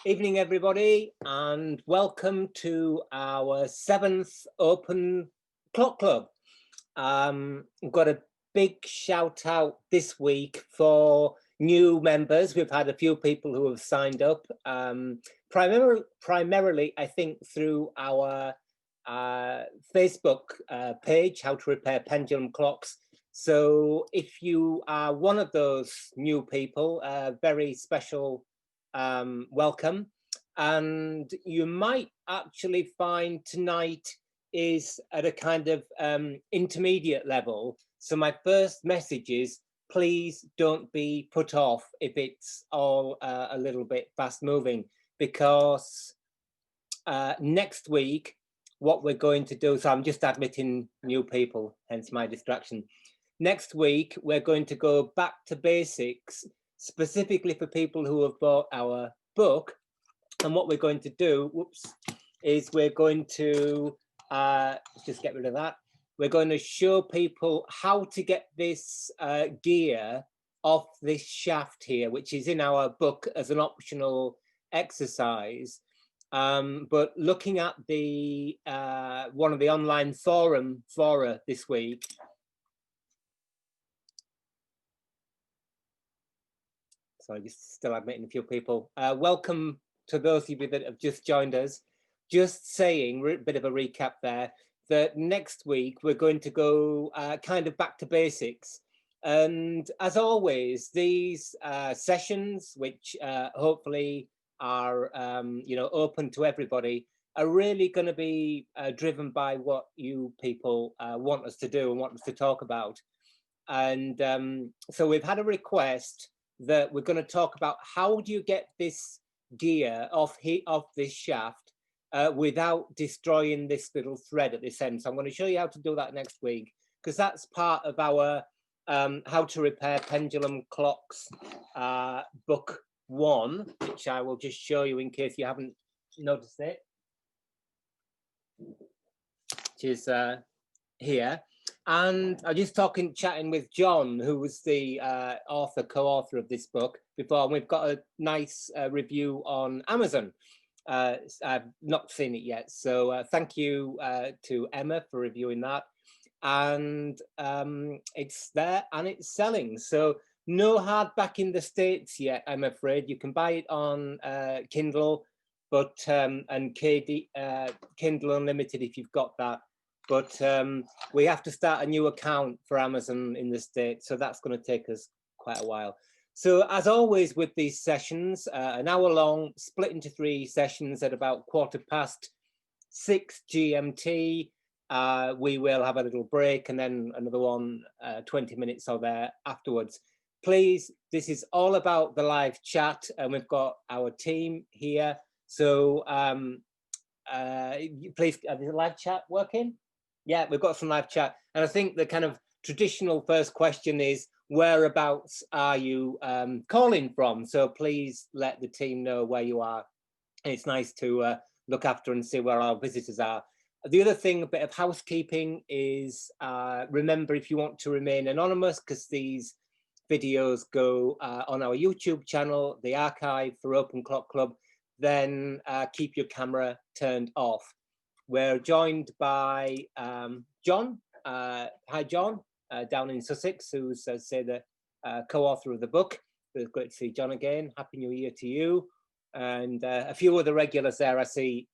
Evening, everybody, and welcome to our 7th Open Clock Club. We've got a big shout out this week for new members. We've had a few people who have signed up, primarily, I think, through our Facebook page, How to Repair Pendulum Clocks. So if you are one of those new people, very special welcome. And you might actually find tonight is at a kind of intermediate level. So my first message is, please don't be put off if it's all a little bit fast moving, because next week, what we're going to do, so I'm just admitting new people, hence my distraction. Next week, we're going to go back to basics, specifically for people who have bought our book. And what we're going to do, is we're going to, just get rid of that. We're going to show people how to get this gear off this shaft here, which is in our book as an optional exercise. But looking at the one of the online fora this week, sorry, just still admitting a few people. Welcome to those of you that have just joined us. Just saying, a bit of a recap there, that next week we're going to go kind of back to basics. And as always, these sessions, which hopefully are open to everybody, are really going to be driven by what you people want us to do and want us to talk about. And so we've had a request that we're going to talk about how do you get this gear off this shaft without destroying this little thread at this end. So I'm going to show you how to do that next week, because that's part of our How to Repair Pendulum Clocks book 1, which I will just show you in case you haven't noticed it, which is here. And I was just chatting with John, who was the co-author of this book before, and we've got a nice review on Amazon. I've not seen it yet, so thank you to Emma for reviewing that. And it's there and it's selling. So no hardback in the States yet, I'm afraid. You can buy it on Kindle, but and Kindle Unlimited if you've got that. But we have to start a new account for Amazon in the States, so that's going to take us quite a while. So as always with these sessions, an hour long, split into 3 sessions at about 6:15 GMT. We will have a little break and then another one 20 minutes or there afterwards. Please, this is all about the live chat, and we've got our team here. So please, is the live chat working? Yeah, we've got some live chat. And I think the kind of traditional first question is, whereabouts are you calling from? So please let the team know where you are. It's nice to look after and see where our visitors are. The other thing, a bit of housekeeping, is remember, if you want to remain anonymous, because these videos go on our YouTube channel, the archive for Open Clock Club, then keep your camera turned off. We're joined by John. Hi, John, down in Sussex, who's, say, the co-author of the book. It's great to see John again. Happy New Year to you. And a few other regulars there, I see.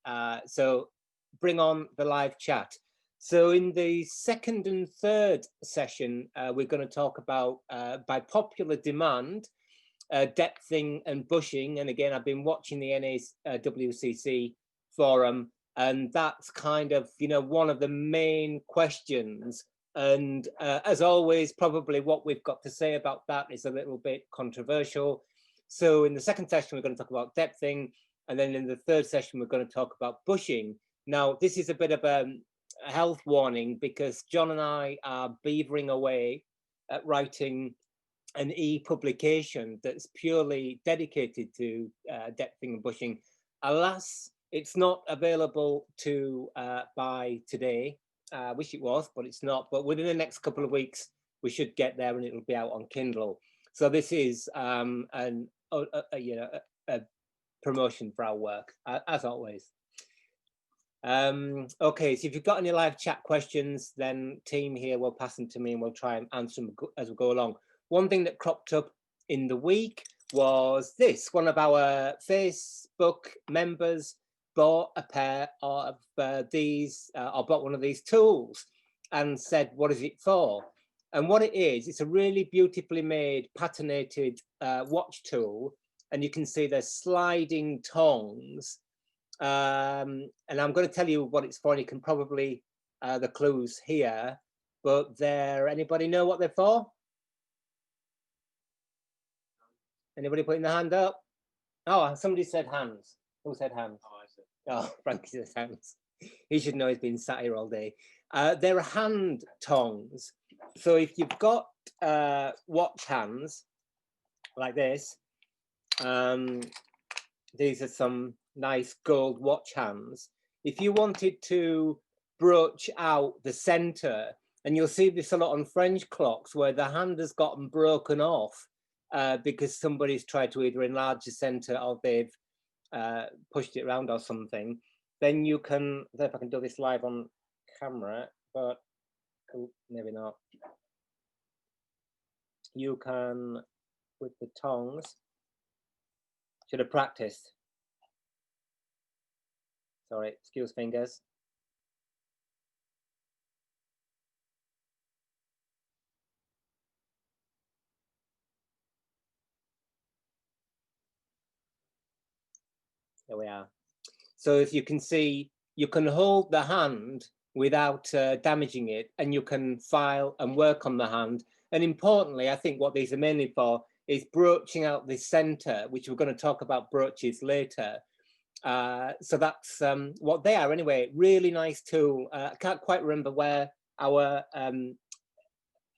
So bring on the live chat. So in the second and third session, we're going to talk about, by popular demand, depthing and bushing. And again, I've been watching the NAWCC forum, and that's kind of, one of the main questions. And as always, probably what we've got to say about that is a little bit controversial. So in the second session, we're going to talk about depthing. And then in the third session, we're going to talk about bushing. Now, this is a bit of a health warning, because John and I are beavering away at writing an e-publication that's purely dedicated to depthing and bushing. Alas, it's not available to buy today. I wish it was, but it's not. But within the next couple of weeks, we should get there, and it'll be out on Kindle. So this is a promotion for our work, as always. Okay, so if you've got any live chat questions, then team here will pass them to me and we'll try and answer them as we go along. One thing that cropped up in the week was this. One of our Facebook members bought a pair of these, or bought one of these tools and said, what is it for? And what it is, it's a really beautifully made patinated watch tool. And you can see there's sliding tongs. And I'm going to tell you what it's for. And you can probably, the clues here, but anybody know what they're for? Anybody putting their hand up? Oh, somebody said hands. Who said hands? Oh, I said. Oh, Frankie says hands. He should know he's been sat here all day. They're hand tongs. So if you've got watch hands like this, these are some nice gold watch hands. If you wanted to broach out the center, and you'll see this a lot on French clocks where the hand has gotten broken off because somebody's tried to either enlarge the center or they've pushed it around or something, then you can, I don't know if I can do this live on camera, but maybe not. You can, with the tongs, should have practiced. Sorry, excuse fingers. There we are. So if you can see, you can hold the hand without damaging it, and you can file and work on the hand. And importantly, I think what these are mainly for is broaching out the center, which we're going to talk about brooches later. So that's what they are anyway. Really nice tool. I can't quite remember where our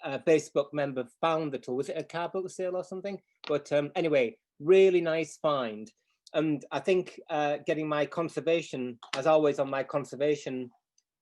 Facebook member found the tool. Was it a car book sale or something? But anyway, really nice find. And I think getting my conservation, as always on my conservation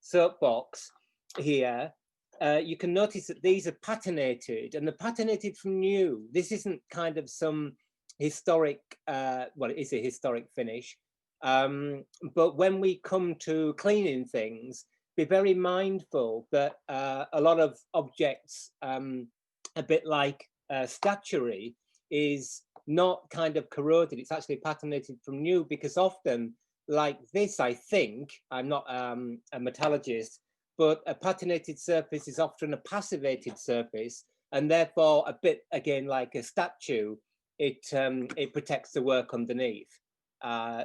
soapbox here, you can notice that these are patinated, and they're patinated from new. This isn't kind of some historic, well, it is a historic finish. But when we come to cleaning things, be very mindful that a lot of objects, a bit like statuary, is not kind of corroded. It's actually patinated from new, because often, like this, I think, I'm not a metallurgist, but a patinated surface is often a passivated surface, and therefore a bit, again, like a statue, it protects the work underneath.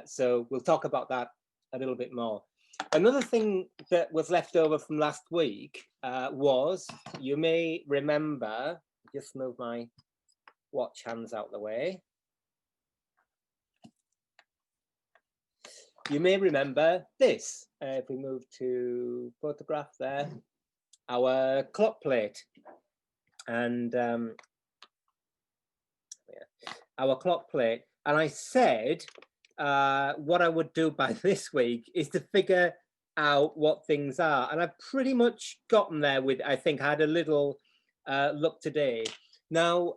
So we'll talk about that a little bit more. Another thing that was left over from last week was, you may remember, just move my watch hands out the way. You may remember this. If we move to photograph there, our clock plate. And our clock plate. And I said, what I would do by this week is to figure out what things are. And I've pretty much gotten there with, I think I had a little look today. Now,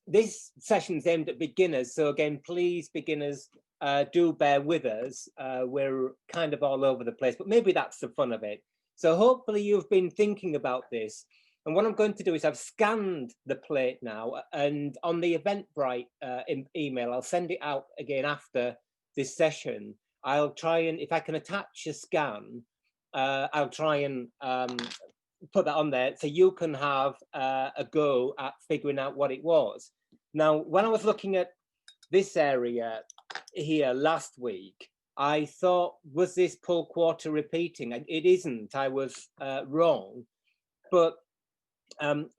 this session is aimed at beginners. So again, please, beginners, do bear with us. We're kind of all over the place, but maybe that's the fun of it. So hopefully you've been thinking about this. And what I'm going to do is I've scanned the plate now, and on the Eventbrite email, I'll send it out again after this session. I'll try and, if I can attach a scan, I'll try and put that on there so you can have a go at figuring out what it was. Now, when I was looking at this area here last week, I thought, was this pull quarter repeating? And it isn't. I was wrong. But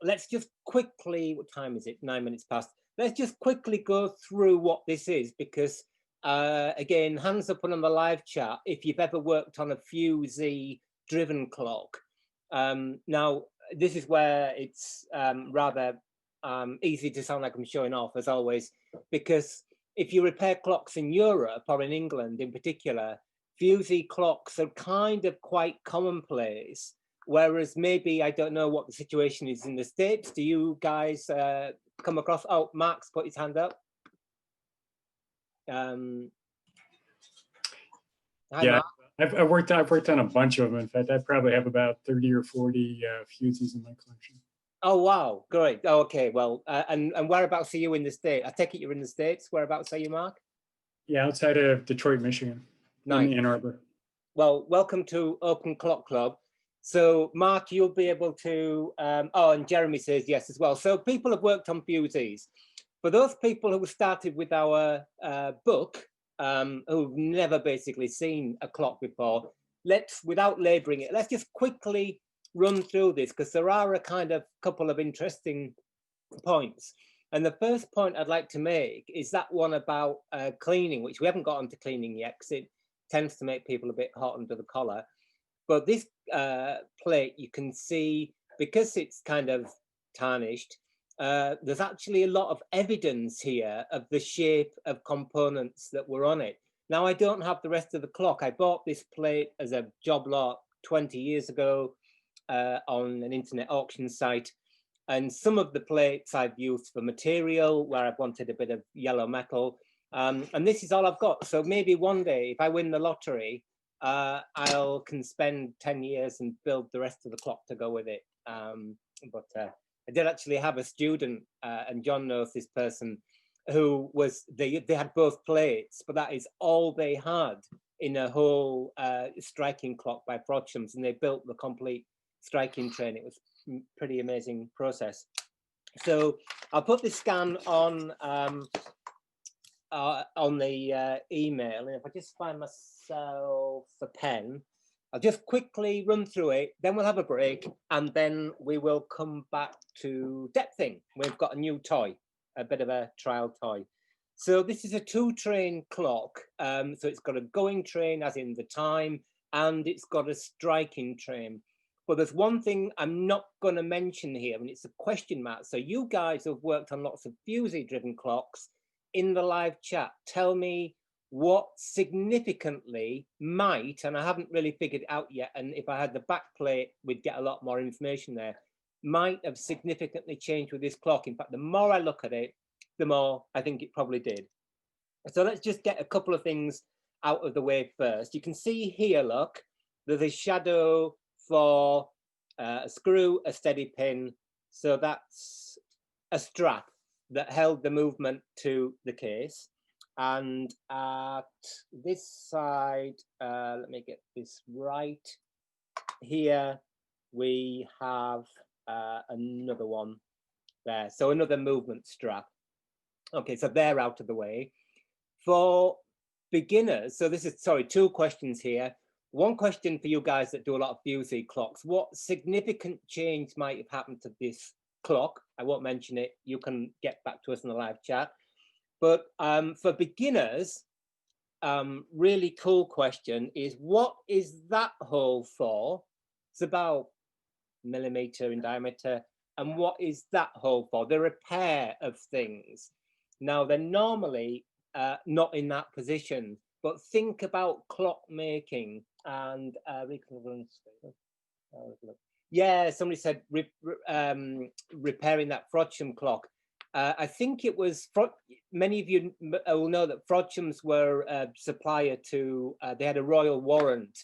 let's just quickly, what time is it? 9 minutes past. Let's just quickly go through what this is, because again, hands up on the live chat if you've ever worked on a Fusey driven clock. Now, this is where it's rather easy to sound like I'm showing off, as always, because if you repair clocks in Europe, or in England in particular, Fusey clocks are kind of quite commonplace. Whereas maybe, I don't know what the situation is in the States. Do you guys come across, oh, Mark's put his hand up. Hi, Yeah, Mark. I've worked on a bunch of them. In fact, I probably have about 30 or 40 fusees in my collection. Oh, wow, great. Oh, okay, well, and whereabouts are you in the state? I take it you're in the States. Whereabouts are you, Mark? Yeah, outside of Detroit, Michigan, in Nice. Ann Arbor. Well, welcome to Open Clock Club. So, Mark, you'll be able to, oh, and Jeremy says yes as well. So people have worked on fusees. For those people who started with our book, who've never basically seen a clock before, without laboring it, let's just quickly run through this because there are a kind of couple of interesting points. And the first point I'd like to make is that one about cleaning, which we haven't got onto cleaning yet because it tends to make people a bit hot under the collar. But this plate, you can see, because it's kind of tarnished, there's actually a lot of evidence here of the shape of components that were on it. Now, I don't have the rest of the clock. I bought this plate as a job lot 20 years ago on an internet auction site. And some of the plates I've used for material where I've wanted a bit of yellow metal. And this is all I've got. So maybe one day, if I win the lottery, I'll can spend 10 years and build the rest of the clock to go with it. But I did actually have a student, and John knows this person, who was, they had both plates, but that is all they had in a whole striking clock by Frodshams, and they built the complete striking train. It was pretty amazing process. So I'll put this scan on the email, and if I just find myself a pen, I'll just quickly run through it, then we'll have a break, and then we will come back to depthing. We've got a new toy, a bit of a trial toy. So this is a 2-train clock. So it's got a going train, as in the time, and it's got a striking train. But there's one thing I'm not going to mention here, and it's a question mark. So you guys have worked on lots of fusee-driven clocks. In the live chat, tell me what significantly might, and I haven't really figured it out yet, and if I had the back plate, we'd get a lot more information there, might have significantly changed with this clock. In fact, the more I look at it, the more I think it probably did. So let's just get a couple of things out of the way first. You can see here, look, there's a shadow for a screw, a steady pin. So that's a strap that held the movement to the case. And at this side, let me get this right. Here we have another one there. So another movement strap. Okay, so they're out of the way. For beginners, so this is, sorry, 2 questions here. One question for you guys that do a lot of fusee clocks. What significant change might have happened to this clock? I won't mention it. You can get back to us in the live chat. But for beginners, really cool question is, what is that hole for? It's about millimeter in diameter. And what is that hole for? The repair of things. Now, they're normally not in that position, but think about clock making and yeah, somebody said repairing that Frodsham clock. I think it was, many of you will know that Frodshams were a supplier to, they had a royal warrant.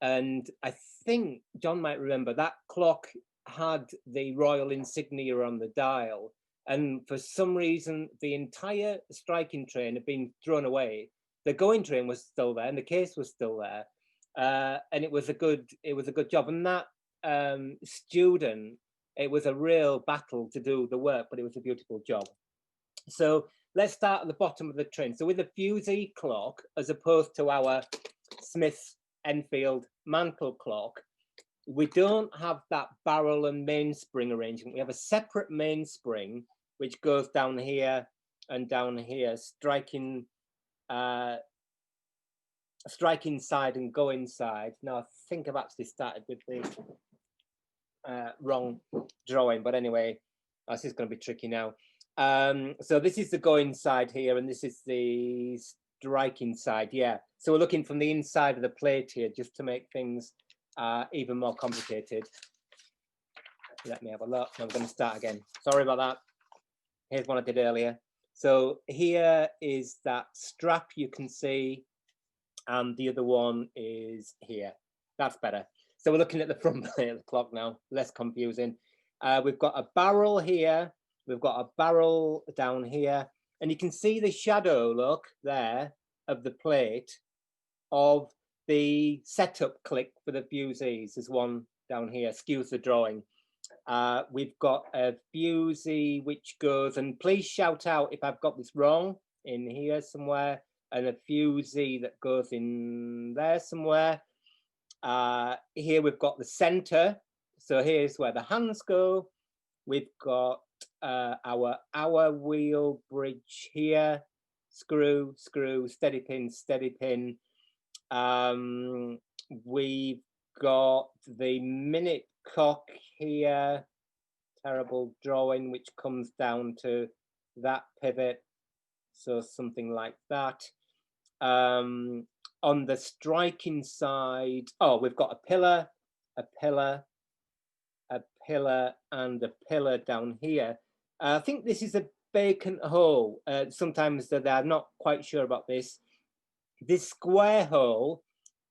And I think John might remember that clock had the royal insignia on the dial. And for some reason, the entire striking train had been thrown away. The going train was still there, and the case was still there, and it was a good job. And that student, it was a real battle to do the work, but it was a beautiful job. So let's start at the bottom of the train. So with a fusee clock, as opposed to our Smith Enfield mantle clock, we don't have that barrel and mainspring arrangement. We have a separate mainspring which goes down here and down here, striking side and going side. Now I think I've actually started with the wrong drawing, but anyway, this is going to be tricky now. So this is the going side here, and this is the striking side. Yeah, so we're looking from the inside of the plate here, just to make things even more complicated. Let me have a look. I'm going to start again. Sorry about that. Here's one I did earlier. So here is that strap you can see. and the other one is here. That's better. So we're looking at the front plate of the clock now, less confusing. We've got a barrel here, we've got a barrel down here, and you can see the shadow, look, there, of the plate of the setup click for the fusees. There's one down here, skews the drawing. We've got a fusee which goes, and please shout out if I've got this wrong, in here somewhere, and a fusee that goes in there somewhere. Here we've got the center, so here's where the hands go. We've got our wheel bridge here, screw, screw, steady pin, steady pin. We've got the minute cock here, terrible drawing, which comes down to that pivot, so something like that. On the striking side, oh, we've got a pillar, a pillar, a pillar, and a pillar down here. I think this is a vacant hole. Sometimes they're not quite sure about this. This square hole.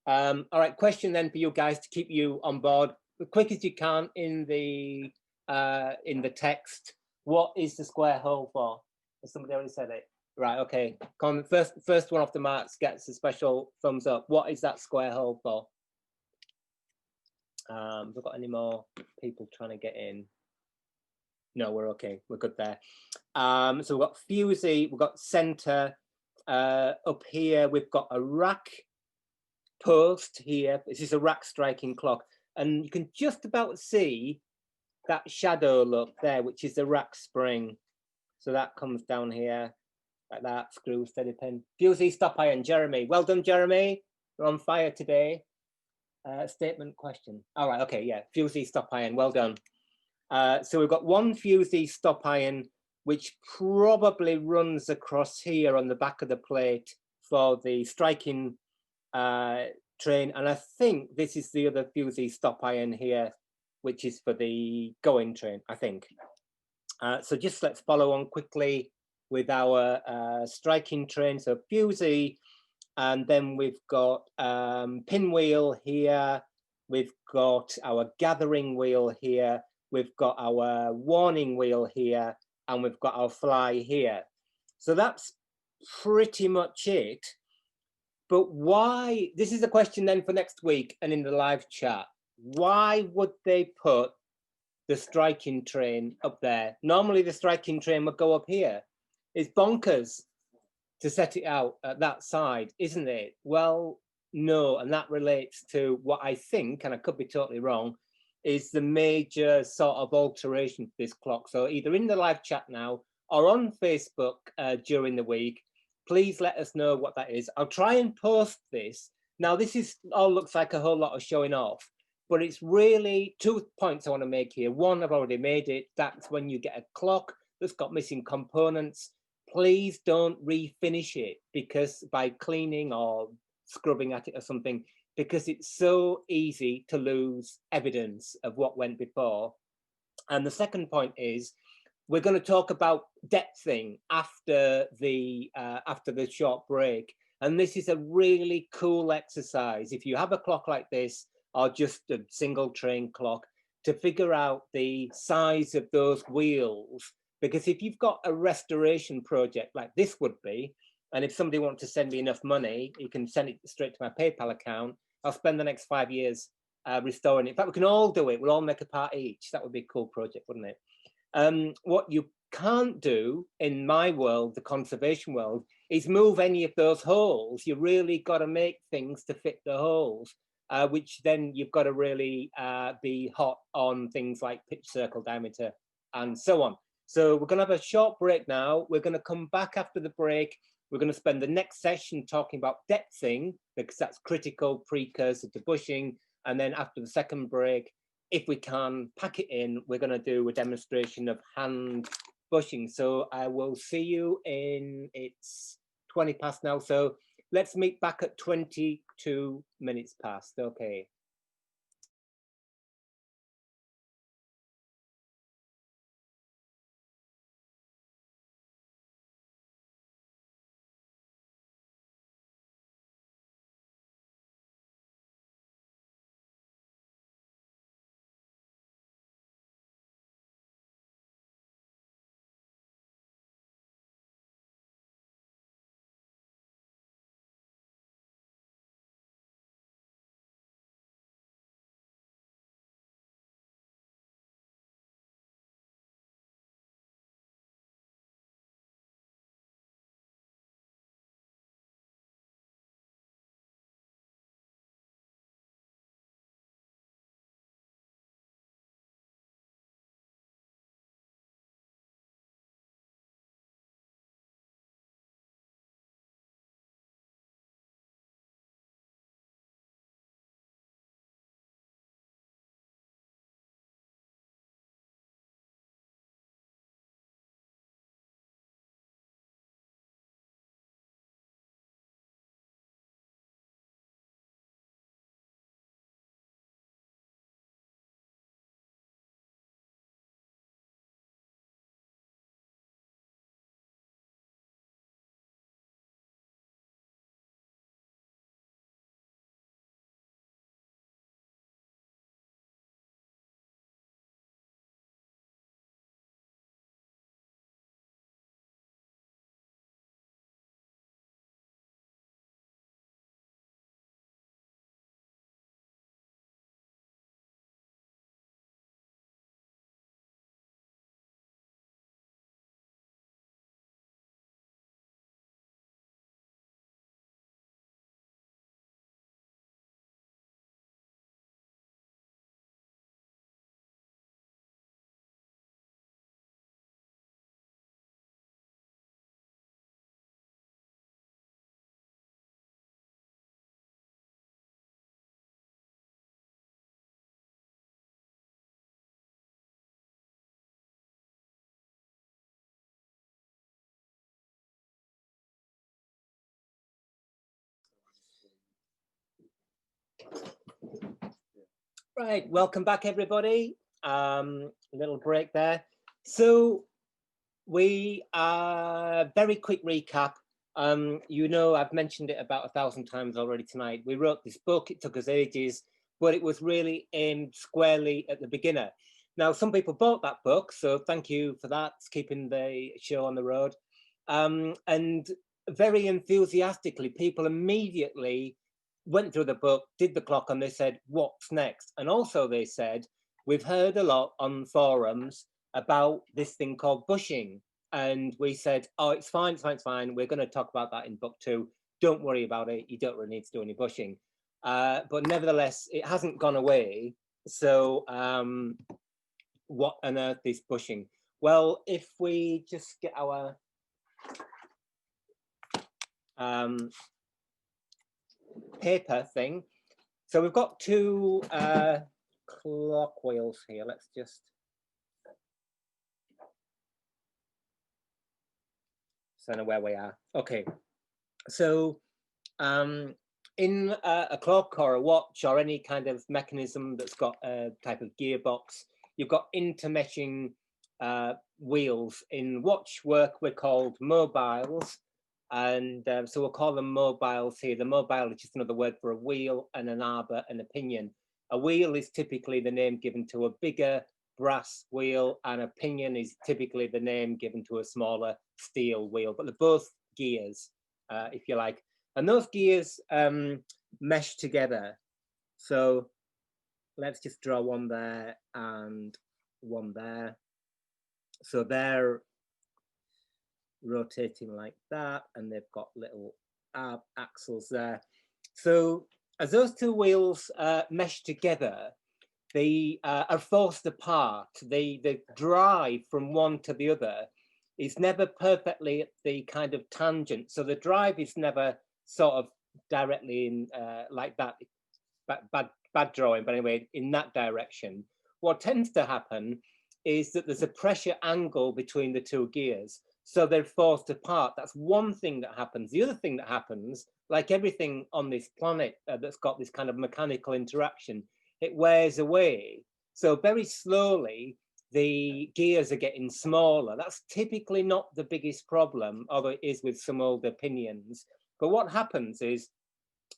All right, question then for you guys to keep you on board as quick as you can in the text. What is the square hole for? Has somebody already said it? Right, okay. Come first one off the marks gets a special thumbs up. What is that square hole for? Have we got any more people trying to get in? No, we're okay. We're good there. So we've got fusee, we've got center. Up here, we've got a rack post here. This is a rack striking clock. And you can just about see that shadow look there, which is the rack spring. So that comes down here. Like that, screw, steady pin. Fusee, stop iron, Jeremy. Well done, Jeremy. You're on fire today. Statement, question. All right, okay, yeah. Fusee, stop iron, well done. So we've got one fusee stop iron, which probably runs across here on the back of the plate for the striking train. And I think this is the other fusee stop iron here, which is for the going train, I think. So just let's follow on quickly with our striking train. So fusee, and then we've got pinwheel here, we've got our gathering wheel here, we've got our warning wheel here, and we've got our fly here. So that's pretty much it. But why, this is a question then for next week and in the live chat, why would they put the striking train up there? Normally the striking train would go up here. It's bonkers to set it out at that side, isn't it? Well, no, and that relates to what I think, and I could be totally wrong, is the major sort of alteration for this clock. So either in the live chat now or on Facebook during the week, please let us know what that is. I'll try and post this. Now, this is all looks like a whole lot of showing off, but it's really 2 points I want to make here. One, I've already made it. That's when you get a clock that's got missing components. Please don't refinish it because by cleaning or scrubbing at it or something, because it's so easy to lose evidence of what went before. And the second point is, we're going to talk about depthing after the short break. And this is a really cool exercise. If you have a clock like this, or just a single train clock, to figure out the size of those wheels. Because if you've got a restoration project like this would be, and if somebody wants to send me enough money, you can send it straight to my PayPal account. I'll spend the next 5 years restoring it. In fact, we can all do it. We'll all make a part each. That would be a cool project, wouldn't it? What you can't do in my world, the conservation world, is move any of those holes. You really got to make things to fit the holes, which then you've got to really be hot on things like pitch circle diameter and so on. So we're going to have a short break now. We're going to come back after the break. We're going to spend the next session talking about depthing, because that's critical precursor to bushing. And then after the second break, if we can pack it in, we're going to do a demonstration of hand bushing. So I will see you in, it's 20 past now. So let's meet back at 22 minutes past. Okay. Right, welcome back, everybody. Little break there. So we very quick recap. You know, I've mentioned it about 1,000 times already tonight. We wrote this book. It took us ages, but it was really aimed squarely at the beginner. Now, some people bought that book, so thank you for that. It's keeping the show on the road. And very enthusiastically, people immediately went through the book, did the clock, and they said, what's next? And also they said, we've heard a lot on forums about this thing called bushing. And we said, oh, it's fine, it's fine, it's fine. We're going to talk about that in book 2. Don't worry about it. You don't really need to do any bushing. But nevertheless, it hasn't gone away. So what on earth is bushing? Well, if we just get our paper thing. So we've got 2 clock wheels here. Let's just so know where we are. Okay, so in a clock or a watch or any kind of mechanism that's got a type of gearbox, you've got intermeshing wheels. In watch work, we're called mobiles. And so we'll call them mobiles here. The mobile is just another word for a wheel and an arbor and a pinion. A wheel is typically the name given to a bigger brass wheel, and a pinion is typically the name given to a smaller steel wheel, but they're both gears, if you like. And those gears mesh together. So let's just draw one there and one there. So they're rotating like that, and they've got little axles there. So as those 2 wheels mesh together, they are forced apart. The drive from one to the other is never perfectly at the kind of tangent. So the drive is never sort of directly in like that. Bad drawing, but anyway, in that direction. What tends to happen is that there's a pressure angle between the 2 gears. So they're forced apart. That's one thing that happens. The other thing that happens, like everything on this planet that's got this kind of mechanical interaction, it wears away. So very slowly, the gears are getting smaller. That's typically not the biggest problem, although it is with some older pinions. But what happens is,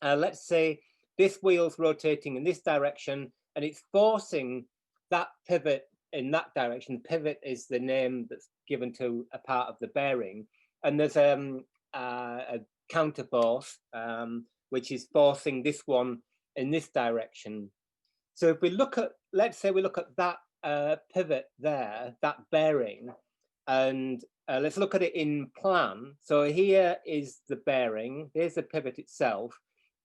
let's say this wheel's rotating in this direction, and it's forcing that pivot in that direction. Pivot is the name that's given to a part of the bearing, and there's a counterforce which is forcing this one in this direction. So if we look at, let's say we look at that pivot there, that bearing, and let's look at it in plan. So here is the bearing, here's the pivot itself,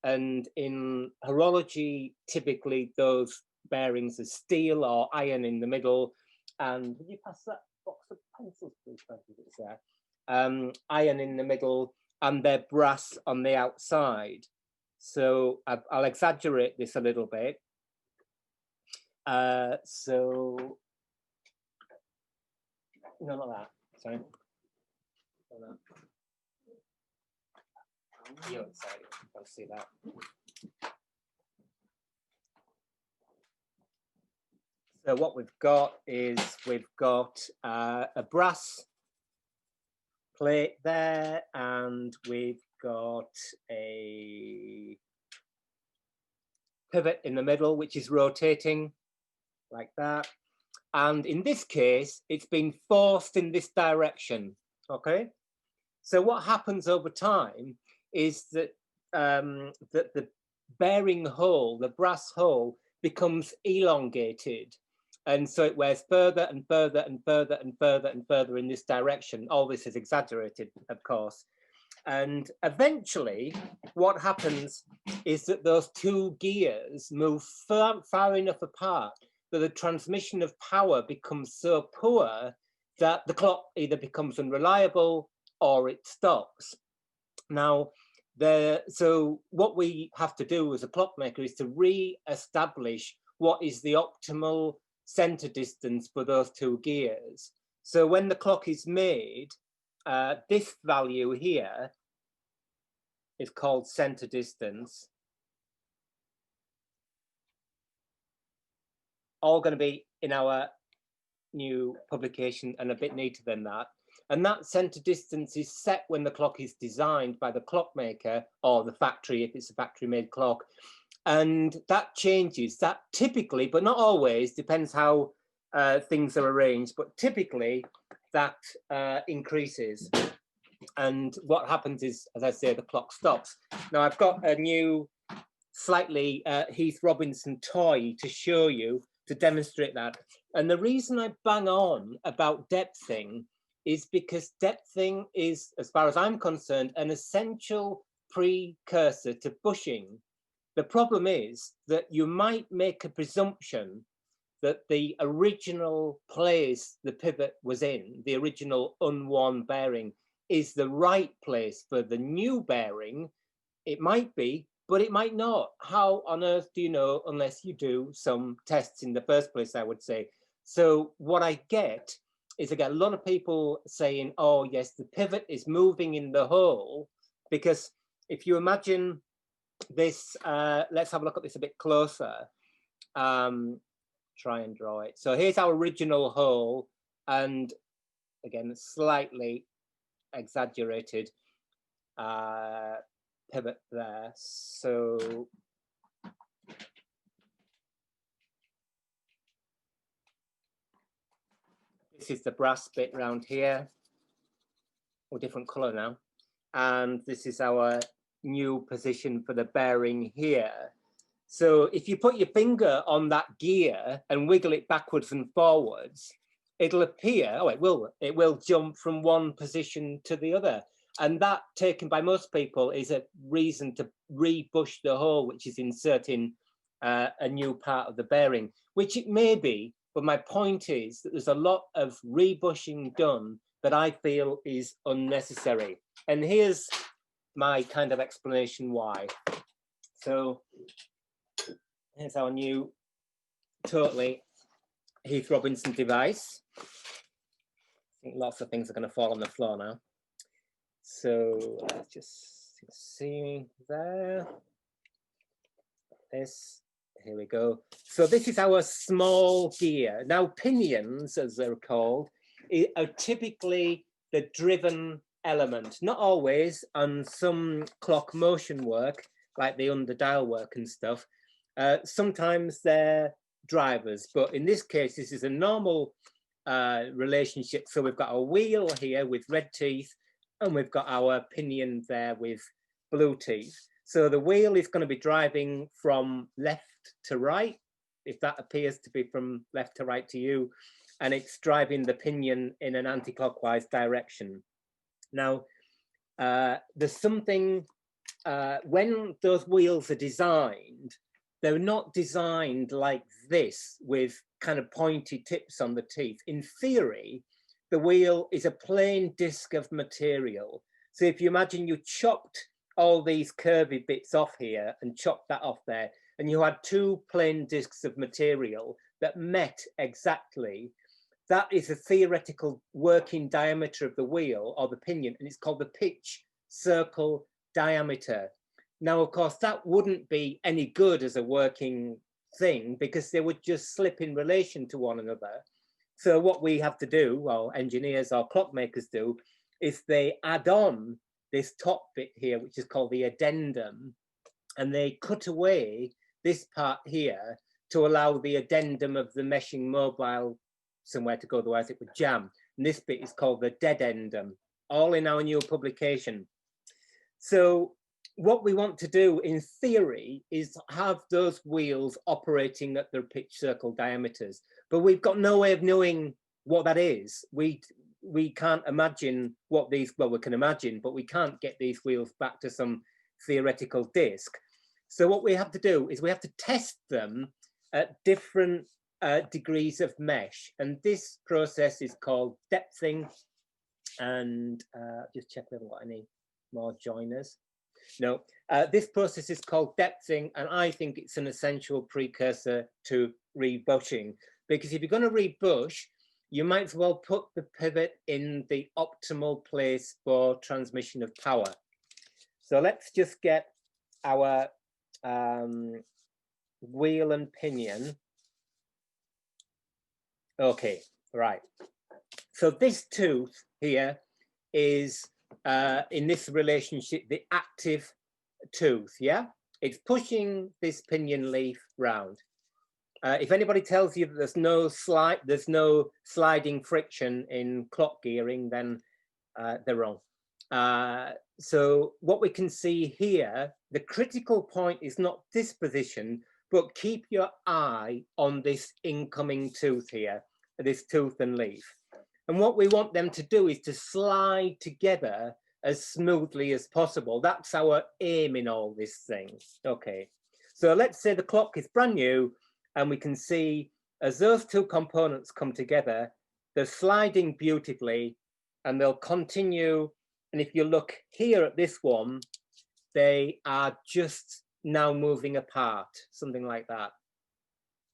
and in horology, typically those bearings are steel or iron in the middle. And would you pass that box of pencils, please? It's there. Iron in the middle, and they're brass on the outside. So I'll exaggerate this a little bit. So no, not that. Sorry. Not that. You're inside. I'll see that. So what we've got is we've got a brass plate there, and we've got a pivot in the middle, which is rotating like that. And in this case, it's been forced in this direction, okay? So what happens over time is that, that the bearing hole, the brass hole, becomes elongated. And so it wears further and further and further and further and further in this direction. All this is exaggerated, of course. And eventually, what happens is that those 2 gears move far enough apart that the transmission of power becomes so poor that the clock either becomes unreliable or it stops. Now, so what we have to do as a clockmaker is to re-establish what is the optimal center distance for those 2 gears. So when the clock is made, this value here is called center distance. all going to be in our new publication and a bit neater than that. And that center distance is set when the clock is designed by the clockmaker or the factory, if it's a factory made clock. And that changes. That typically, but not always, depends how things are arranged, but typically that increases. And what happens is, as I say, the clock stops. Now I've got a new slightly Heath Robinson toy to show you to demonstrate that. And the reason I bang on about depthing is because depthing is, as far as I'm concerned, an essential precursor to bushing. The problem is that you might make a presumption that the original place the pivot was in, the original unworn bearing, is the right place for the new bearing. It might be, but it might not. How on earth do you know unless you do some tests in the first place, I would say. So what I get is I get a lot of people saying, oh yes, the pivot is moving in the hole, because if you imagine this, let's have a look at this a bit closer. Try and draw it. So here's our original hole, and again, slightly exaggerated pivot there. So this is the brass bit round here, or different color now. And this is our new position for the bearing here. So if you put your finger on that gear and wiggle it backwards and forwards, it'll appear, oh, it will jump from one position to the other. And that, taken by most people, is a reason to rebush the hole, which is inserting a new part of the bearing, which it may be, but my point is that there's a lot of rebushing done that I feel is unnecessary. And here's my kind of explanation why. So here's our new totally Heath Robinson device. I think lots of things are going to fall on the floor now. So let's just see there. This, here we go. So this is our small gear. Now pinions, as they're called, are typically the driven element. Not always, on some clock motion work, like the under dial work and stuff. Sometimes they're drivers, but in this case, this is a normal relationship. So we've got a wheel here with red teeth, and we've got our pinion there with blue teeth. So the wheel is going to be driving from left to right, if that appears to be from left to right to you, and it's driving the pinion in an anti-clockwise direction. Now, there's something, when those wheels are designed, they're not designed like this with kind of pointy tips on the teeth. In theory, the wheel is a plain disc of material. So if you imagine you chopped all these curvy bits off here and chopped that off there, and you had two plain discs of material that met exactly, that is a theoretical working diameter of the wheel or the pinion, and it's called the pitch circle diameter. Now, of course, that wouldn't be any good as a working thing because they would just slip in relation to one another. So what we have to do, well, engineers or clockmakers do, is they add on this top bit here, which is called the addendum, and they cut away this part here to allow the addendum of the meshing mobile somewhere to go, otherwise it would jam. And this bit is called the deadendum, all in our new publication. So what we want to do in theory is have those wheels operating at their pitch circle diameters, but we've got no way of knowing what that is. We can't imagine what these, well, we can imagine, but we can't get these wheels back to some theoretical disc. So what we have to do is we have to test them at different degrees of mesh. And this process is called depthing. And just check we haven't got any more joiners. No, this process is called depthing, and I think it's an essential precursor to rebushing, because if you're going to rebush, you might as well put the pivot in the optimal place for transmission of power. So let's just get our wheel and pinion Okay, right. So this tooth here is, in this relationship, the active tooth, yeah? It's pushing this pinion leaf round. If anybody tells you that there's no sliding friction in clock gearing, then they're wrong. So what we can see here, the critical point is not this position, but keep your eye on this incoming tooth here, this tooth and leaf. And what we want them to do is to slide together as smoothly as possible. That's our aim in all this thing. Okay, so let's say the clock is brand new, and we can see as those two components come together, they're sliding beautifully, and they'll continue. And if you look here at this one, they are just now moving apart, something like that.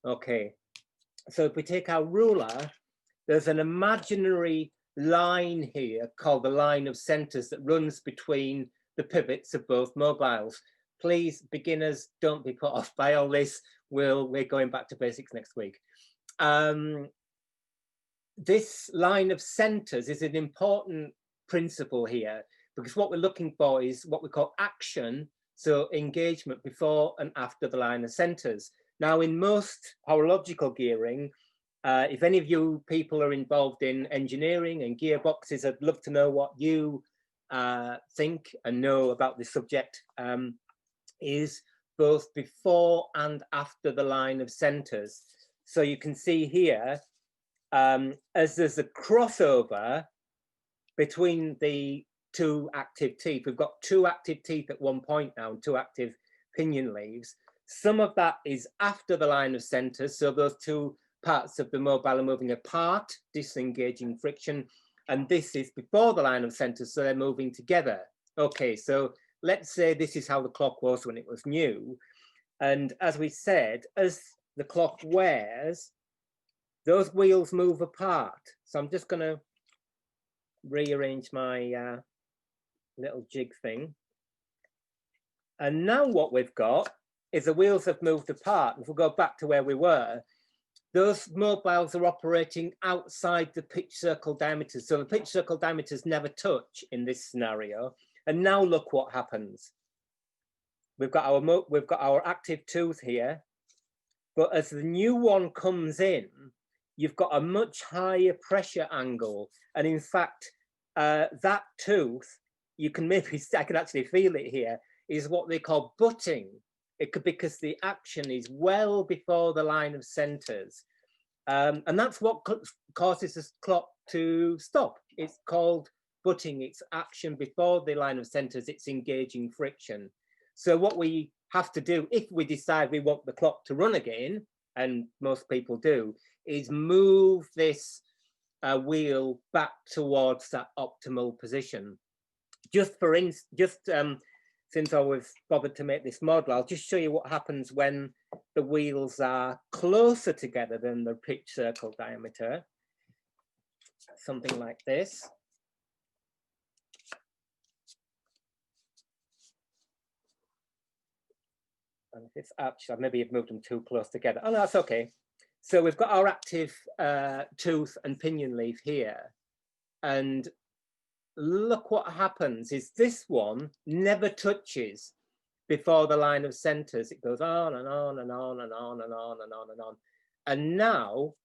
Okay, so if we take our ruler, there's an imaginary line here called the line of centers that runs between the pivots of both mobiles. Please, beginners, don't be put off by all this. We're going back to basics next week. This line of centers is an important principle here, because what we're looking for is what we call action, so engagement before and after the line of centers. Now, in most horological gearing, if any of you people are involved in engineering and gearboxes, I'd love to know what you think and know about this subject. Is both before and after the line of centers. So you can see here, as there's a crossover between the two active teeth, we've got two active teeth at one point now and two active pinion leaves. Some of that is after the line of centers, so those two parts of the mobile are moving apart, disengaging friction, and this is before the line of centers, so they're moving together. Okay, so let's say this is how the clock was when it was new. And as we said, as the clock wears, those wheels move apart. So I'm just going to rearrange my little jig thing. And now what we've got is the wheels have moved apart. If we go back to where we were, those mobiles are operating outside the pitch circle diameters. So the pitch circle diameters never touch in this scenario. And now look what happens. We've got our active tooth here, but as the new one comes in, you've got a much higher pressure angle. And in fact, that tooth, you can maybe, I can actually feel it here, is what they call butting. It could, because the action is well before the line of centers. And that's what causes the clock to stop. It's called butting. It's action before the line of centers. It's engaging friction. So what we have to do, if we decide we want the clock to run again, and most people do, is move this wheel back towards that optimal position. Since I was bothered to make this model, I'll just show you what happens when the wheels are closer together than the pitch circle diameter. Something like this. And if it's actually, maybe you've moved them too close together. Oh, no, that's okay. So we've got our active tooth and pinion leaf here. And look what happens is this one never touches before the line of centers. It goes on and on and on and on and on and on and on. And now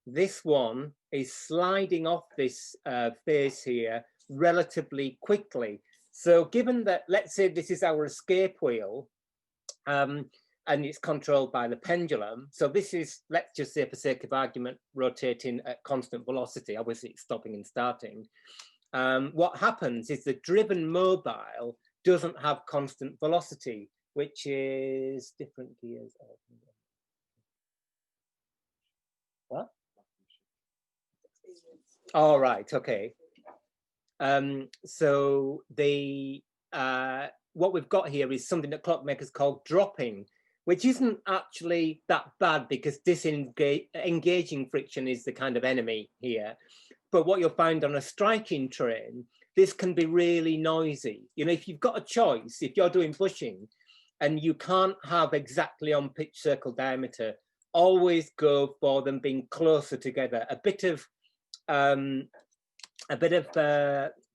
this one is sliding off this face here relatively quickly. So given that, let's say this is our escape wheel, and it's controlled by the pendulum. So this is, let's just say for sake of argument, rotating at constant velocity. Obviously it's stopping and starting. What happens is the driven mobile doesn't have constant velocity, which is different gears. What? All right, okay. So the what we've got here is something that clockmakers call dropping, which isn't actually that bad because engaging friction is the kind of enemy here. But what you'll find on a striking train, this can be really noisy. You know, if you've got a choice, if you're doing bushing and you can't have exactly on pitch circle diameter always go for them being closer together. A bit of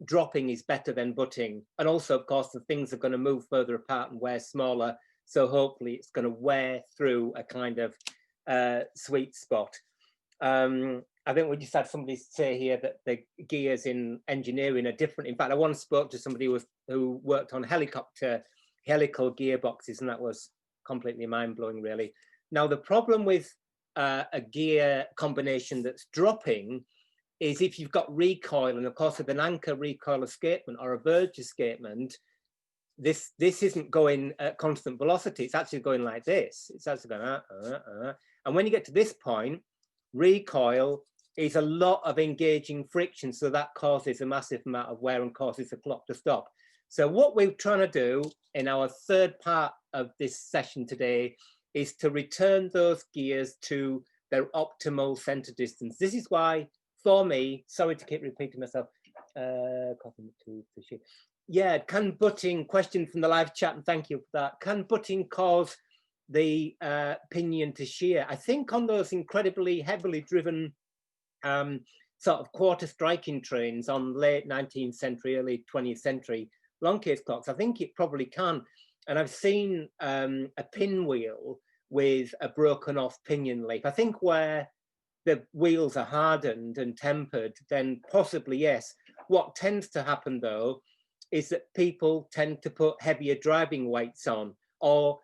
dropping is better than butting. And also, of course, the things are going to move further apart and wear smaller. So hopefully it's going to wear through a kind of sweet spot. I think we just had somebody say here that the gears in engineering are different. In fact, I once spoke to somebody who worked on helical gearboxes, and that was completely mind-blowing, really. Now, the problem with a gear combination that's dropping is if you've got recoil, and of course with an anchor recoil escapement or a verge escapement, this isn't going at constant velocity. It's actually going like this. It's actually going and when you get to this point, recoil is a lot of engaging friction, so that causes a massive amount of wear and causes the clock to stop. So what we're trying to do in our third part of this session today is to return those gears to their optimal center distance. This is why, for me, sorry to keep repeating myself, yeah, can butting, question from the live chat, and thank you for that, can butting cause the pinion to shear? I think on those incredibly heavily driven sort of quarter striking trains on late 19th century, early 20th century long case clocks, I think it probably can. And I've seen a pinwheel with a broken off pinion leaf. I think where the wheels are hardened and tempered, then possibly yes. What tends to happen though is that people tend to put heavier driving weights on, or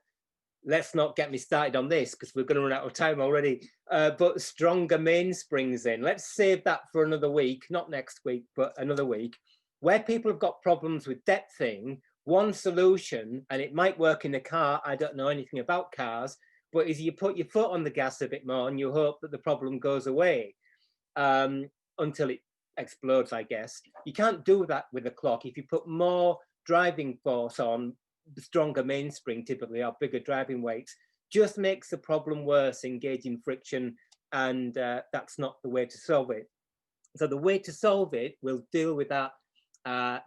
let's not get me started on this because we're going to run out of time already, but stronger mainsprings in. Let's save that for another week, not next week, but another week. Where people have got problems with depthing, one solution, and it might work in a car, I don't know anything about cars, but is you put your foot on the gas a bit more and you hope that the problem goes away until it explodes, I guess. You can't do that with a clock. If you put more driving force on, the stronger mainspring typically, or bigger driving weights, just makes the problem worse, engaging friction, and that's not the way to solve it. So the way to solve it, we'll deal with that.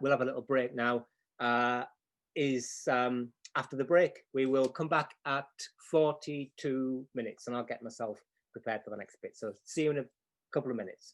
We'll have a little break now, is after the break. We will come back at 42 minutes and I'll get myself prepared for the next bit. So see you in a couple of minutes.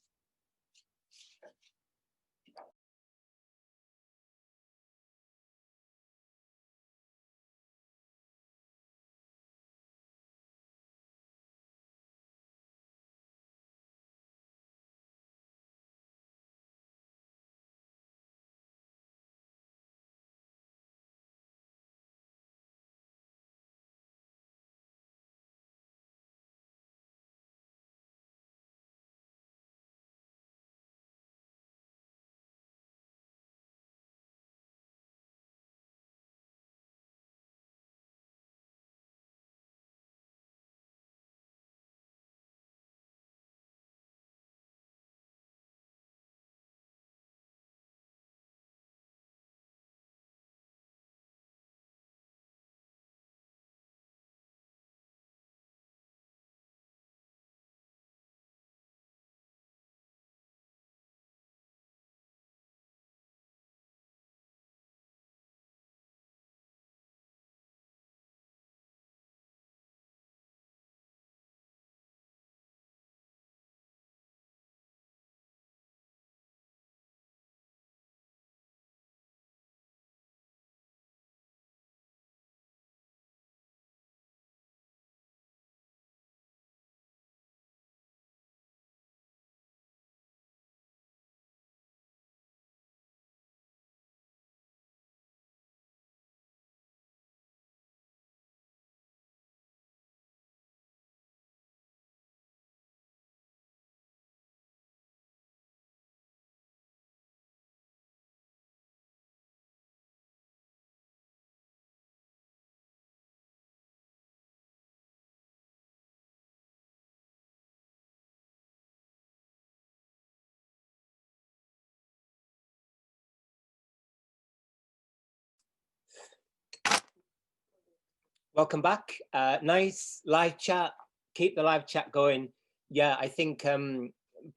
Welcome back. Nice live chat. Keep the live chat going. Yeah, I think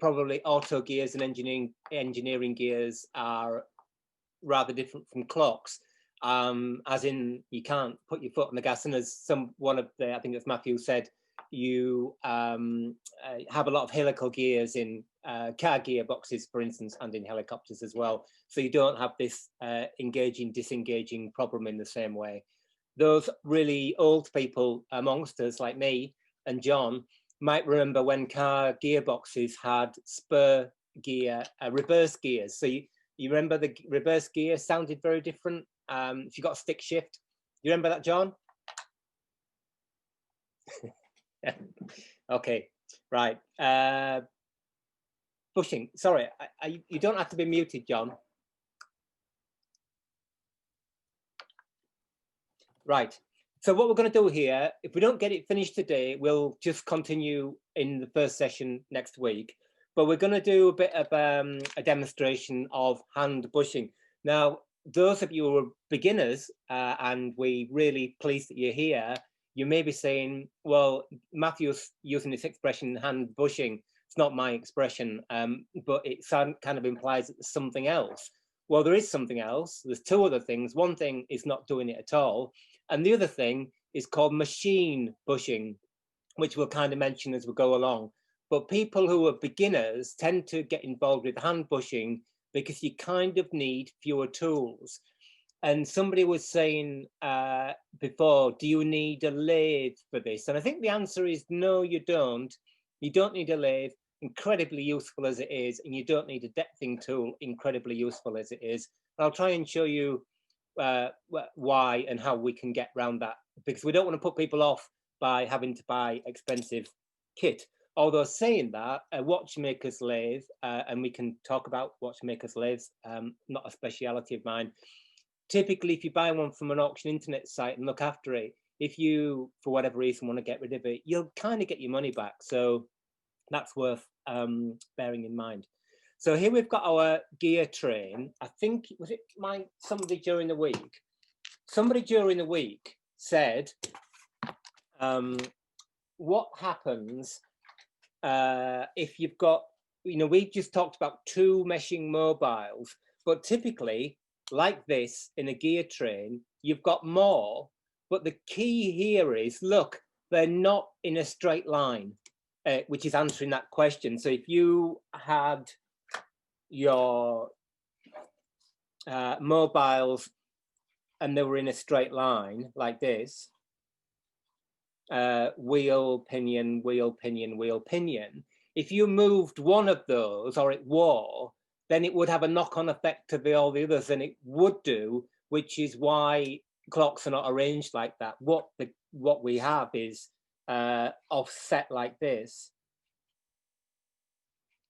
probably auto gears and engineering gears are rather different from clocks, as in you can't put your foot on the gas. And as one of the, I think it's Matthew said, you have a lot of helical gears in car gearboxes, for instance, and in helicopters as well. So you don't have this engaging, disengaging problem in the same way. Those really old people amongst us, like me and John, might remember when car gearboxes had spur gear, reverse gears. So you remember the reverse gear sounded very different if you got a stick shift. You remember that, John? Okay, right. Bushing, sorry, you don't have to be muted, John. Right, so what we're going to do here, if we don't get it finished today, we'll just continue in the first session next week. But we're going to do a bit of a demonstration of hand bushing. Now, those of you who are beginners, and we're really pleased that you're here, you may be saying, well, Matthew's using this expression, hand bushing. It's not my expression, but it kind of implies that there's something else. Well, there is something else. There's two other things. One thing is not doing it at all. And the other thing is called machine bushing, which we'll kind of mention as we go along. But people who are beginners tend to get involved with hand bushing because you kind of need fewer tools. And somebody was saying before, do you need a lathe for this? And I think the answer is no, you don't. You don't need a lathe, incredibly useful as it is, and you don't need a depthing tool, incredibly useful as it is. I'll try and show you why and how we can get around that, because we don't want to put people off by having to buy expensive kit. Although saying that, a watchmaker's lathe, and we can talk about watchmaker's lathes, not a speciality of mine. Typically, if you buy one from an auction internet site and look after it, if you, for whatever reason, want to get rid of it, you'll kind of get your money back. So that's worth bearing in mind. So here we've got our gear train. I think, was it somebody during the week? Somebody during the week said, what happens if you've got, we've just talked about two meshing mobiles, but typically, like this in a gear train, you've got more, but the key here is, look, they're not in a straight line, which is answering that question. So if you had your mobiles and they were in a straight line like this, wheel, pinion, wheel, pinion, wheel, pinion, if you moved one of those or it wore, then it would have a knock-on effect to all the others, and it would do, which is why clocks are not arranged like that. What we have is offset like this,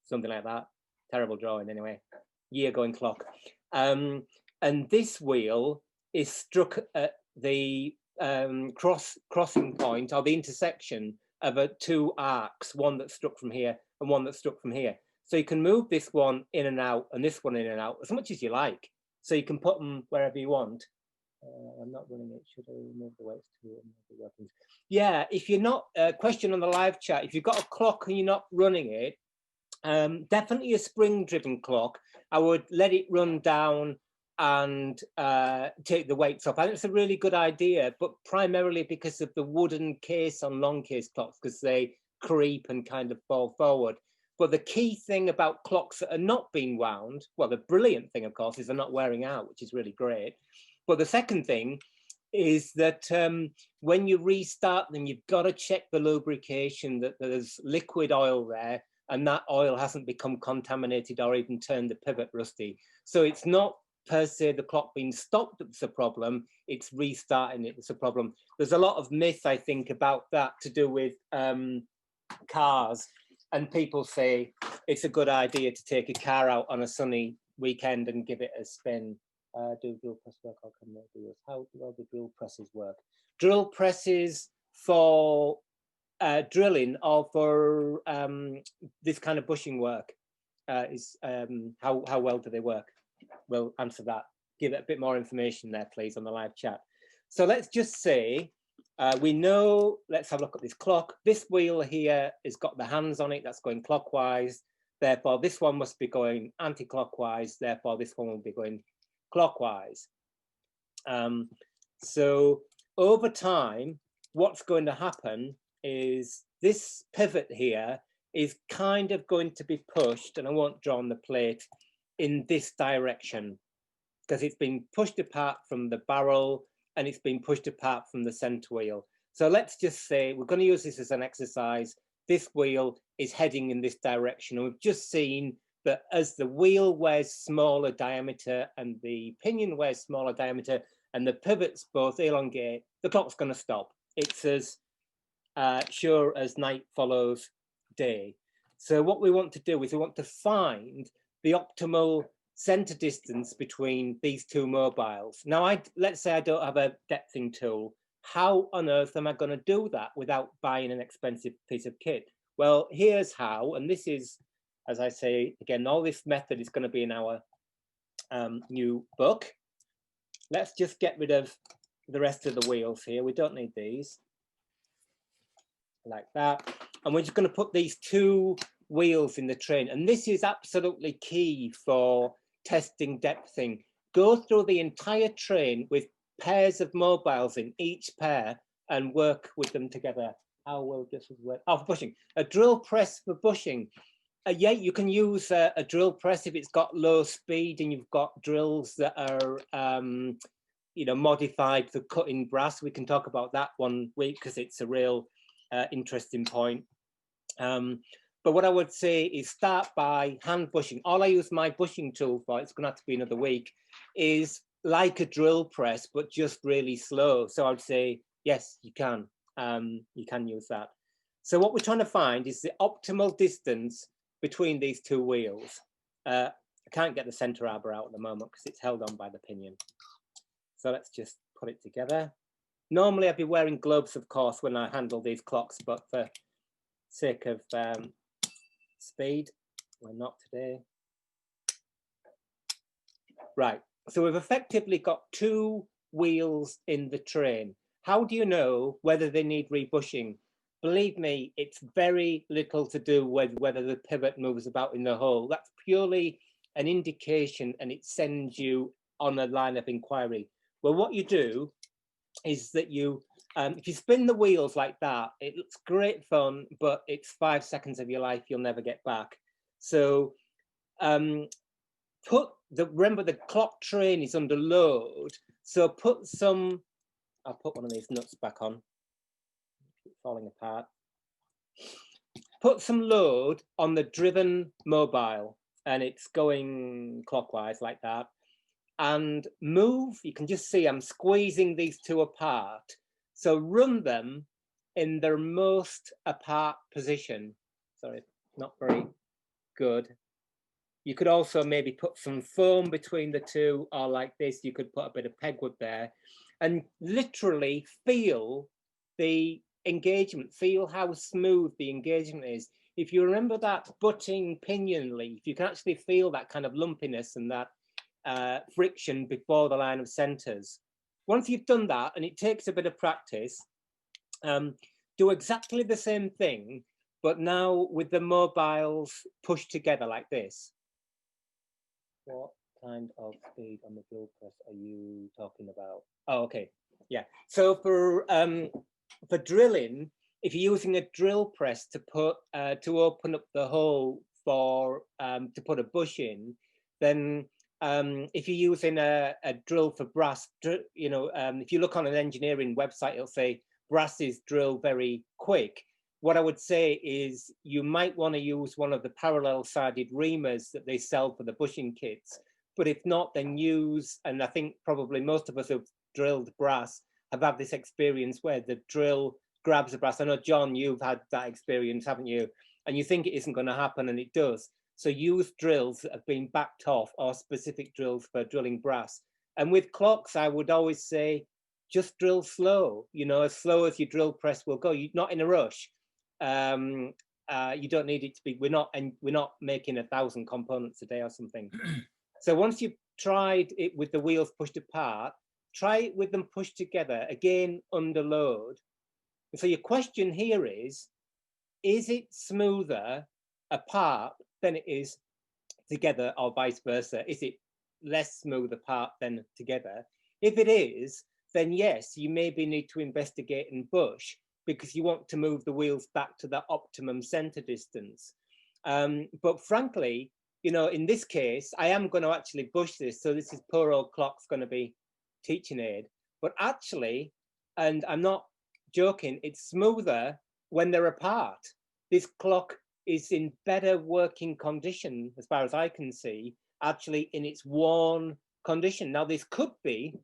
something like that. Terrible drawing anyway. Year-going clock, and this wheel is struck at the crossing point or the intersection of two arcs, one that's struck from here and one that's struck from here. So you can move this one in and out and this one in and out as much as you like. So you can put them wherever you want. I'm not running it. Should I remove the weights to the weapons? Yeah, if you're not, question on the live chat, if you've got a clock and you're not running it, definitely a spring-driven clock. I would let it run down and take the weights off. I think it's a really good idea, but primarily because of the wooden case on long case clocks, because they creep and kind of fall forward. But the key thing about clocks that are not being wound, well, the brilliant thing, of course, is they're not wearing out, which is really great. But the second thing is that when you restart them, you've got to check the lubrication, that there's liquid oil there, and that oil hasn't become contaminated or even turned the pivot rusty. So it's not per se the clock being stopped that's a problem, it's restarting it that's a problem. There's a lot of myth, I think, about that to do with cars, and people say it's a good idea to take a car out on a sunny weekend and give it a spin. Do drill press work? How can they do this? How do the drill presses work? Drill presses for drilling or for this kind of bushing work is how well do they work? We'll answer that. Give it a bit more information there, please, on the live chat. So let's just say we know, let's have a look at this clock. This wheel here has got the hands on it, that's going clockwise. Therefore, this one must be going anti-clockwise. Therefore, this one will be going clockwise. So over time, what's going to happen is this pivot here is kind of going to be pushed, and I won't draw on the plate, in this direction, because it's been pushed apart from the barrel and it's been pushed apart from the center wheel. So let's just say we're going to use this as an exercise. This wheel is heading in this direction. And we've just seen that as the wheel wears smaller diameter and the pinion wears smaller diameter and the pivots both elongate, the clock's going to stop. It's as sure as night follows day. So what we want to do is we want to find the optimal center distance between these two mobiles. Now, let's say I don't have a depthing tool. How on earth am I going to do that without buying an expensive piece of kit? Well, here's how, and this is, as I say, again, all this method is going to be in our new book. Let's just get rid of the rest of the wheels here. We don't need these. Like that. And we're just going to put these two wheels in the train. And this is absolutely key for testing depthing. Go through the entire train with pairs of mobiles in each pair and work with them together. How will this work? Oh, for bushing. A drill press for bushing. Yeah, you can use a drill press if it's got low speed and you've got drills that are, you know, modified for cutting brass. We can talk about that one week because it's a real interesting point. But what I would say is start by hand bushing. All I use my bushing tool for, it's going to have to be another week, is like a drill press, but just really slow. So I would say, yes, you can use that. So what we're trying to find is the optimal distance between these two wheels. I can't get the center arbor out at the moment because it's held on by the pinion. So let's just put it together. Normally I'd be wearing gloves, of course, when I handle these clocks, but for sake of speed, we're not today. Right, so we've effectively got two wheels in the train. How do you know whether they need rebushing? Believe me, it's very little to do with whether the pivot moves about in the hole. That's purely an indication and it sends you on a line of inquiry. Well, what you do is that you, if you spin the wheels like that, it looks great fun, but it's 5 seconds of your life you'll never get back. So remember the clock train is under load. So put some, I'll put one of these nuts back on. It's falling apart. Put some load on the driven mobile and it's going clockwise like that. And move, you can just see I'm squeezing these two apart. So run them in their most apart position. Sorry, not very good. You could also maybe put some foam between the two, or like this, you could put a bit of pegwood there and literally feel the engagement, feel how smooth the engagement is. If you remember that butting pinion leaf, you can actually feel that kind of lumpiness and that friction before the line of centers. Once you've done that, and it takes a bit of practice, do exactly the same thing, but now with the mobiles pushed together like this. What kind of speed on the drill press are you talking about? Oh, okay, yeah. So for drilling, if you're using a drill press to put to open up the hole for to put a bush in, then if you're using a drill for brass, you know, if you look on an engineering website, it'll say brasses drill very quick. What I would say is you might want to use one of the parallel-sided reamers that they sell for the bushing kits. But if not, then use, and I think probably most of us who've drilled brass have had this experience where the drill grabs the brass. I know, John, you've had that experience, haven't you? And you think it isn't going to happen, and it does. So use drills that have been backed off or specific drills for drilling brass. And with clocks, I would always say, just drill slow, you know, as slow as your drill press will go. You're not in a rush. You don't need it to be, we're not making 1,000 components a day or something. So once you've tried it with the wheels pushed apart, try it with them pushed together, again under load. And so your question here is it smoother apart than it is together, or vice versa? Is it less smooth apart than together? If it is, then yes, you maybe need to investigate and bush. because you want to move the wheels back to that optimum center distance. But frankly, you know, in this case, I am going to actually bush this. So this is poor old clock's going to be teaching aid. But actually, and I'm not joking, it's smoother when they're apart. This clock is in better working condition, as far as I can see, actually in its worn condition. Now, this could be,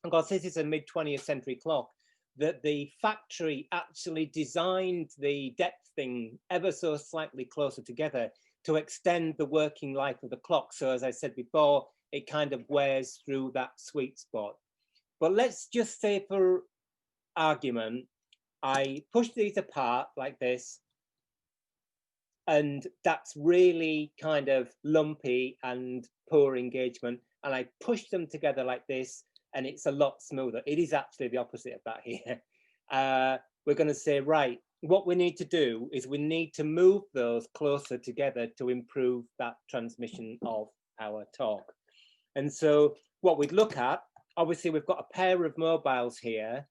because this is a mid-20th century clock, that the factory actually designed the depth thing ever so slightly closer together to extend the working life of the clock. So as I said before, it kind of wears through that sweet spot. But let's just say for argument, I push these apart like this, and that's really kind of lumpy and poor engagement. And I push them together like this, and it's a lot smoother. It is actually the opposite of that here. We're going to say, right, what we need to do is we need to move those closer together to improve that transmission of our torque. And so what we'd look at, obviously we've got a pair of mobiles here.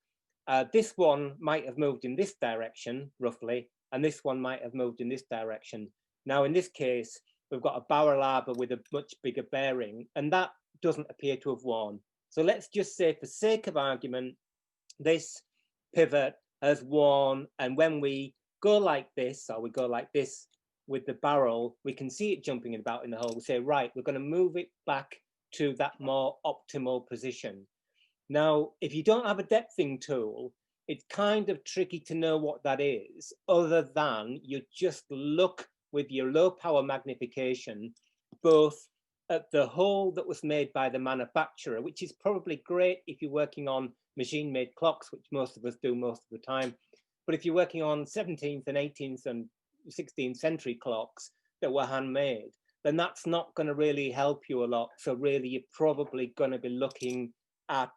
This one might have moved in this direction, roughly, and this one might have moved in this direction. Now, in this case, we've got a barrel arbor with a much bigger bearing, and that doesn't appear to have worn. So let's just say, for sake of argument, this pivot has worn, and when we go like this, or we go like this with the barrel, we can see it jumping about in the hole. We say, right, we're going to move it back to that more optimal position. Now, if you don't have a depthing tool, it's kind of tricky to know what that is, other than you just look with your low power magnification, both at the hole that was made by the manufacturer, which is probably great if you're working on machine-made clocks, which most of us do most of the time. But if you're working on 17th and 18th and 16th century clocks that were handmade, then that's not going to really help you a lot. So really, you're probably going to be looking at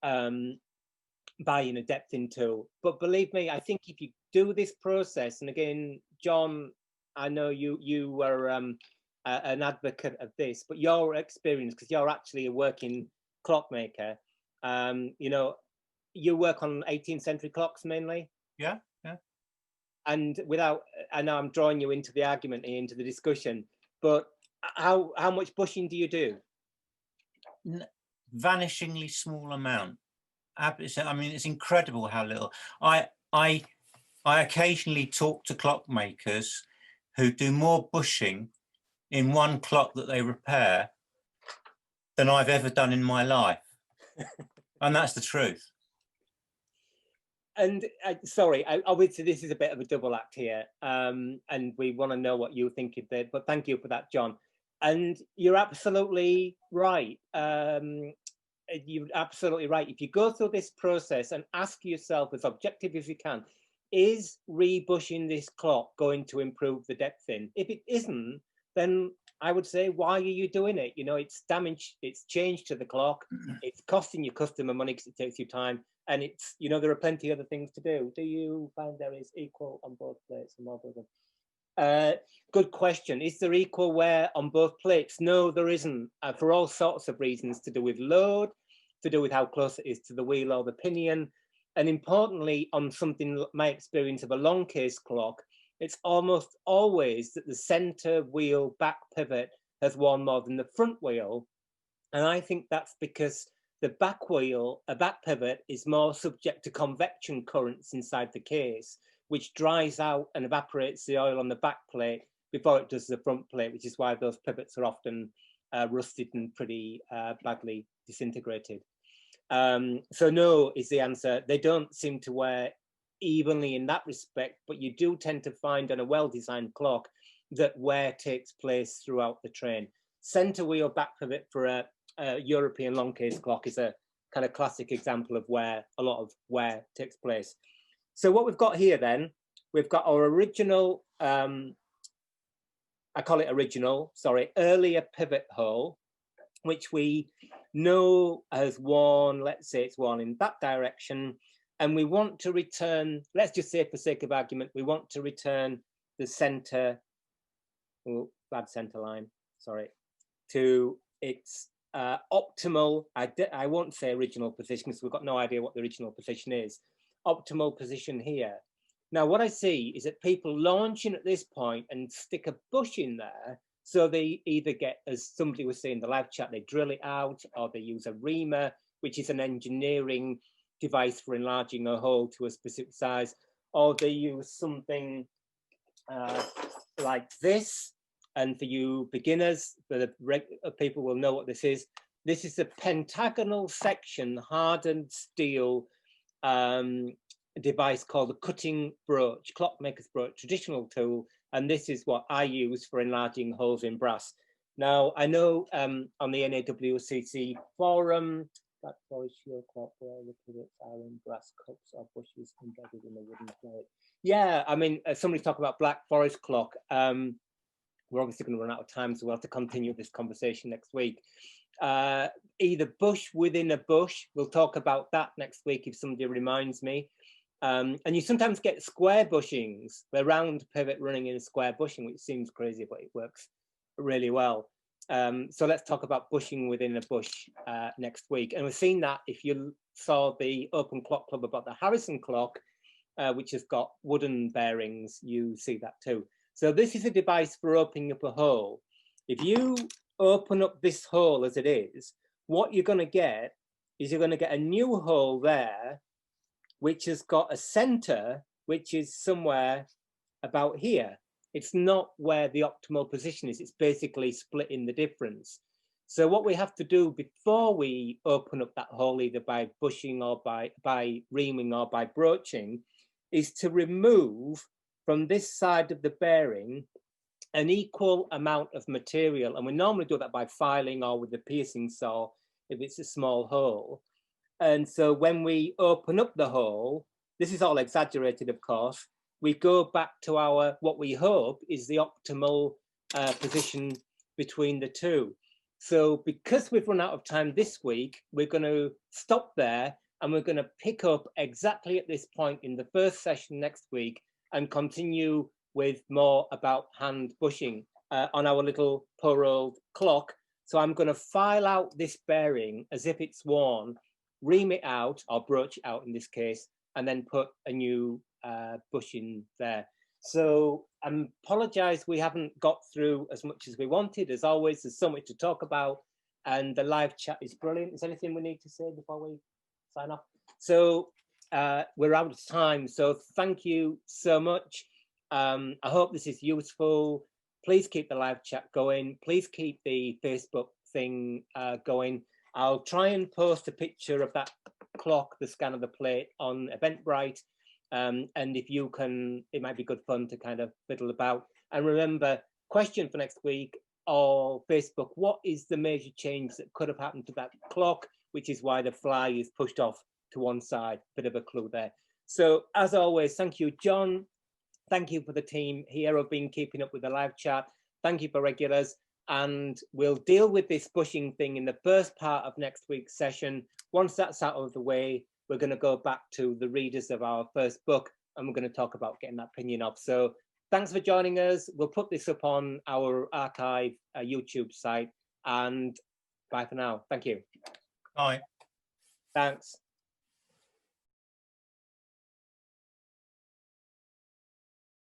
buying a depthing tool. But believe me, I think if you do this process, and again, John, I know you were an advocate of this, but your experience, because you're actually a working clockmaker, you know, you work on 18th century clocks mainly. Yeah. And without, I know I'm drawing you into the argument, into the discussion, but how much bushing do you do? Vanishingly small amount. I mean, it's incredible how little. I occasionally talk to clockmakers who do more bushing in one clock that they repair than I've ever done in my life. And that's the truth. And sorry, obviously this is a bit of a double act here, and we want to know what you think of it, but thank you for that, John. And you're absolutely right. You're absolutely right. If you go through this process and ask yourself as objective as you can, is rebushing this clock going to improve the depthing? If it isn't, then I would say, why are you doing it? You know, it's damage, it's change to the clock, it's costing your customer money because it takes you time, and it's, you know, there are plenty of other things to do. Do you find there is equal on both plates and more than? Good question. Is there equal wear on both plates? No, there isn't, for all sorts of reasons, to do with load, to do with how close it is to the wheel or the pinion. And importantly, on something, my experience of a long case clock, it's almost always that the center wheel back pivot has worn more than the front wheel. And I think that's because the back wheel, a back pivot, is more subject to convection currents inside the case, which dries out and evaporates the oil on the back plate before it does the front plate, which is why those pivots are often rusted and pretty badly disintegrated. So no is the answer. They don't seem to wear evenly in that respect, but you do tend to find on a well-designed clock that wear takes place throughout the train. Center wheel back pivot for a European long case clock is a kind of classic example of where a lot of wear takes place. So what we've got here then, we've got our original, I call it original, sorry, earlier pivot hole, which we know has worn, let's say it's worn in that direction, and we want to return, let's just say for sake of argument, we want to return the center, oh, bad center line, sorry, to its optimal, I won't say original position because we've got no idea what the original position is, optimal position here. Now, what I see is that people launching at this point and stick a bush in there. So they either get, as somebody was saying in the live chat, they drill it out, or they use a reamer, which is an engineering device for enlarging a hole to a specific size, or they use something like this. And for you beginners, for the people will know what this is. This is a pentagonal section hardened steel device called a cutting broach, clockmaker's broach, traditional tool. And this is what I use for enlarging holes in brass. Now, I know on the NAWCC forum, Black Forest Shield clock where the pivots are in brass cups or bushes embedded in a wooden plate. Yeah, I mean, somebody's talking about Black Forest clock. We're obviously going to run out of time, so we'll have to continue this conversation next week. Either bush within a bush, we'll talk about that next week if somebody reminds me. And you sometimes get square bushings, the round pivot running in a square bushing, which seems crazy, but it works really well. So let's talk about bushing within a bush next week. And we've seen that if you saw the Open Clock Club about the Harrison clock, which has got wooden bearings, you see that too. So this is a device for opening up a hole. If you open up this hole as it is, what you're going to get is you're going to get a new hole there, which has got a center, which is somewhere about here. It's not where the optimal position is. It's basically splitting the difference. So what we have to do before we open up that hole, either by bushing or by reaming or by broaching, is to remove from this side of the bearing an equal amount of material. And we normally do that by filing or with a piercing saw if it's a small hole. And so when we open up the hole, this is all exaggerated, of course, we go back to our, what we hope is the optimal position between the two. So because we've run out of time this week, we're going to stop there and we're going to pick up exactly at this point in the first session next week and continue with more about hand bushing on our little poor old clock. So I'm going to file out this bearing as if it's worn, ream it out or broach it out in this case, and then put a new bushing there. So I apologize we haven't got through as much as we wanted. As always, there's so much to talk about and the live chat is brilliant. Is there anything we need to say before we sign off? So we're out of time, so thank you so much. I hope this is useful. Please keep the live chat going. Please keep the Facebook thing going. I'll try and post a picture of that clock, the scan of the plate, on Eventbrite. And if you can, it might be good fun to kind of fiddle about. And remember, question for next week or Facebook, what is the major change that could have happened to that clock, which is why the fly is pushed off to one side? Bit of a clue there. So as always, thank you, John. Thank you for the team here who've been keeping up with the live chat. Thank you for regulars. And we'll deal with this bushing thing in the first part of next week's session. Once that's out of the way, we're going to go back to the readers of our first book, and we're going to talk about getting that pinion off. So thanks for joining us. We'll put this up on our archive YouTube site, and bye for now. Thank you. Bye. Thanks.